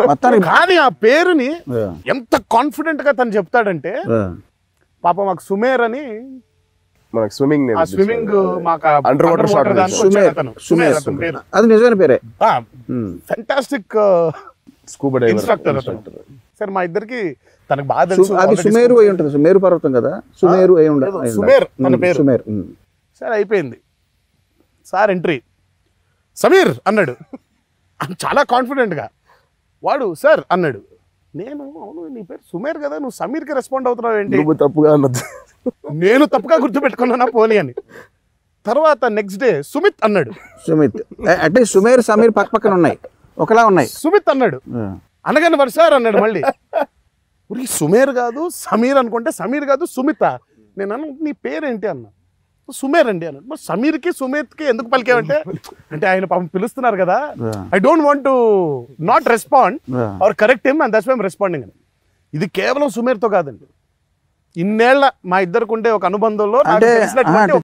కానీ ఆ పేరుని ఎంత కాన్ఫిడెంట్ గా తను చెప్తాడంటే పాప మాకు సుమేర్ అని మనకు స్విమ్మింగ్ అండర్ వాటర్ అది నిజమైన పేరే. ఫెంటాస్టిక్ స్కూబా డైవర్ ఇన్స్ట్రక్టర్ సరే మా ఇద్దరికి తనకు బాగా తెలుసు. అది సుమేరు అయి ఉంటుంది, సుమేరు పర్వతం కదా, సుమేరు అయి ఉండాలి. సుమేర్ తన పేరు. సుమేర్. సరే అయిపోయింది. Sir entry. సమీర్ అన్నాడు చాలా కాన్ఫిడెంట్గా. వాడు సార్ అన్నాడు. నేను అవును నీ పేరు సుమేర్ కదా, నువ్వు సమీర్కి రెస్పాండ్ అవుతున్నావు ఏంటి? నువ్వు తప్పుగా అన్నది. నేను తప్పుగా గుర్తుపెట్టుకున్నానా పోనీ అని. తర్వాత నెక్స్ట్ డే సుమిత్ అన్నాడు. సుమిత్ అంటే సుమేర్ సమీర్ పక్క పక్కన ఉన్నాయి, ఒకలా ఉన్నాయి. సుమిత్ అన్నాడు. అనగానే వాడు సార్ అన్నాడు మళ్ళీ. సుమేర్ కాదు సమీర్ అనుకుంటే సమీర్ కాదు సుమిత. నేను అన్న నీ పేరేంటి అన్నా. సుమేర్ అండి అన్నాడు. మరి సమీర్కి సుమిత్కి ఎందుకు పలికేవంటే అంటే ఆయన పాపం పిలుస్తున్నారు కదా, I don't want to not respond or correct him and that's why I am responding అని. ఇది కేవలం సుమేర్తో కాదండి, ఇన్నేళ్ల మా ఇద్దరికి ఉండే ఒక అనుబంధంలో నాకు తెలిసినటువంటి